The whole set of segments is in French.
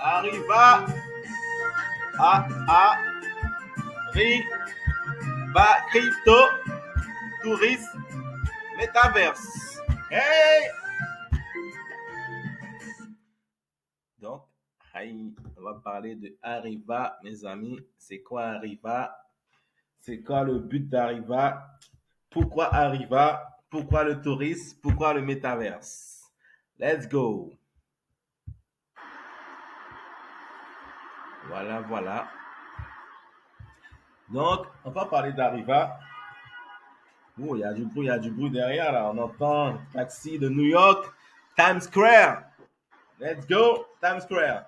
Arriva, crypto, tourisme, métaverse. Hey! Donc, on va parler de Arriva, mes amis. C'est quoi Arriva? C'est quoi le but d'Arriva? Pourquoi Arriva? Pourquoi le tourisme? Pourquoi le métaverse? Let's go! Voilà, voilà. Donc, on va parler d'Arriva. Oh, il y a du bruit derrière là. On entend taxi de New York, Times Square. Let's go, Times Square.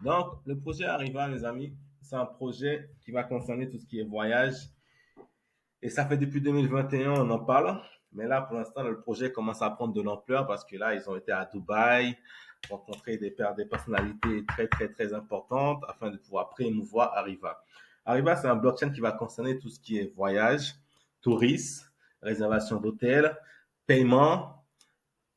Donc, le projet Arriva, mes amis, c'est un projet qui va concerner tout ce qui est voyage. Et ça fait depuis 2021, on en parle. Mais là, pour l'instant, le projet commence à prendre de l'ampleur parce que là, ils ont été à Dubaï, rencontrer des personnalités très, très, très importantes afin de pouvoir promouvoir Arriva. Arriva, c'est un blockchain qui va concerner tout ce qui est voyage, tourisme, réservation d'hôtel, paiement,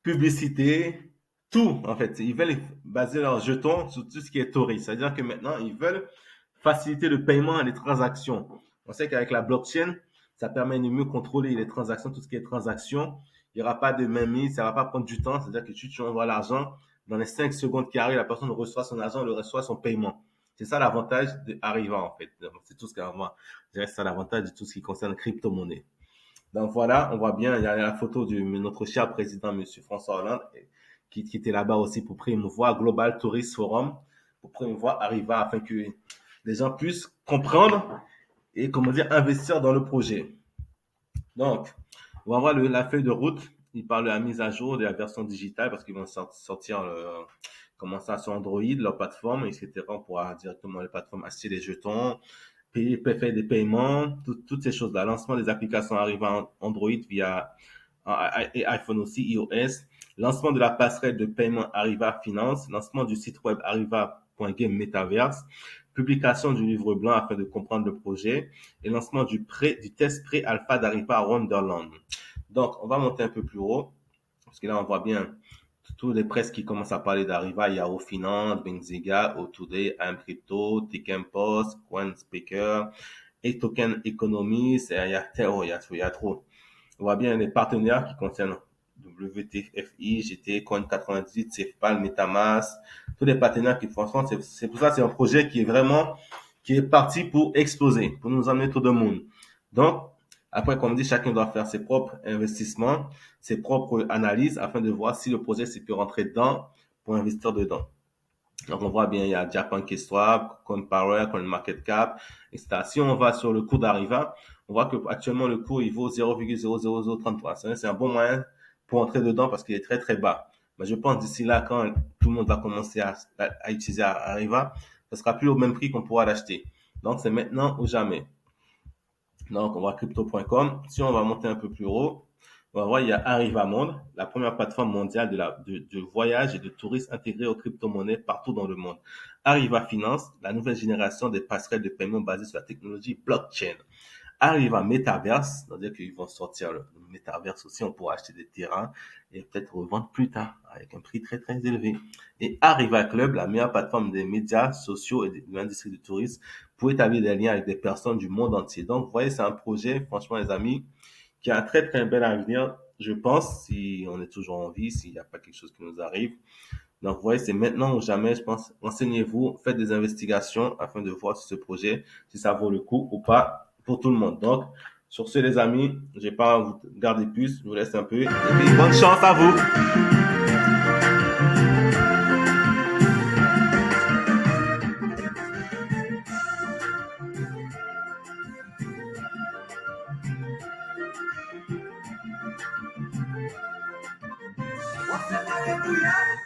publicité, tout, en fait. Ils veulent baser leurs jetons sur tout ce qui est tourisme. C'est-à-dire que maintenant, ils veulent faciliter le paiement et les transactions. On sait qu'avec la blockchain, ça permet de mieux contrôler les transactions, tout ce qui est transactions. Il n'y aura pas de mainmise, ça ne va pas prendre du temps. C'est-à-dire que tu envoies l'argent, dans les 5 secondes qui arrivent, la personne reçoit son argent, elle reçoit son paiement. C'est ça l'avantage d'Arriva, en fait. C'est tout ce qu'avant. Je dirais que c'est l'avantage de tout ce qui concerne crypto-monnaie. Donc voilà, on voit bien, il y a la photo de notre cher président, Monsieur François Hollande, qui était là-bas aussi pour promouvoir Global Tourist Forum, pour promouvoir Arriva afin que les gens puissent comprendre et, comment dire, investir dans le projet. Donc, on va voir la feuille de route. Il parle de la mise à jour de la version digitale parce qu'ils vont sortir comment ça sur Android, leur plateforme, etc. On pourra directement les plateformes acheter des jetons, payer, faire des paiements, toutes ces choses-là. Lancement des applications arrivant en Android via et iPhone aussi, iOS. Lancement de la passerelle de paiement Arriva Finance. Lancement du site web arriva.game Metaverse. Publication du livre blanc afin de comprendre le projet. Et lancement du test pré-alpha d'Arriva à Wonderland. Donc, on va monter un peu plus haut. Parce que là, on voit bien tous les presses qui commencent à parler d'Arriva. Il y a Ofinance, Benziga, O2Day, AM Crypto, Ticken Post, CoinSpeaker, et Token Economist. Il y a trop. On voit bien les partenaires qui concernent WTFI, GT, Coin98, CFPAL, Metamask, tous les partenaires qui, franchement, c'est pour ça, c'est un projet qui est vraiment, qui est parti pour exploser, pour nous emmener tout le monde. Donc, après, comme dit, chacun doit faire ses propres investissements, ses propres analyses afin de voir si le projet s'il peut rentrer dedans pour investir dedans. Donc, on voit bien, il y a Japan Swap, CoinPower, CoinMarketCap, etc. Si on va sur le cours d'Arriva, on voit que actuellement le cours il vaut 0,00033. C'est un bon moyen pour entrer dedans parce qu'il est très très bas. Mais je pense d'ici là, quand tout le monde va commencer à utiliser Arriva, ce sera plus au même prix qu'on pourra l'acheter. Donc, c'est maintenant ou jamais. Donc, on va crypto.com. Si on va monter un peu plus haut, on va voir, il y a Arriva Monde, la première plateforme mondiale de voyage et de tourisme intégrée aux crypto-monnaies partout dans le monde. Arriva Finance, la nouvelle génération des passerelles de paiement basées sur la technologie blockchain. Arriva Metaverse, c'est-à-dire qu'ils vont sortir le Metaverse aussi, on pourra acheter des terrains et peut-être revendre plus tard avec un prix très très élevé. Et Arriva Club, la meilleure plateforme des médias sociaux et de l'industrie du tourisme pour établir des liens avec des personnes du monde entier. Donc, vous voyez, c'est un projet, franchement, les amis, qui a un très très bel avenir, je pense, si on est toujours en vie, s'il n'y a pas quelque chose qui nous arrive. Donc, vous voyez, c'est maintenant ou jamais, je pense. Renseignez-vous, faites des investigations afin de voir si ce projet, si ça vaut le coup ou pas pour tout le monde. Donc, sur ce, les amis, je vais pas vous garder plus, je vous laisse un peu. Et puis, bonne chance à vous! What's the hallelujah?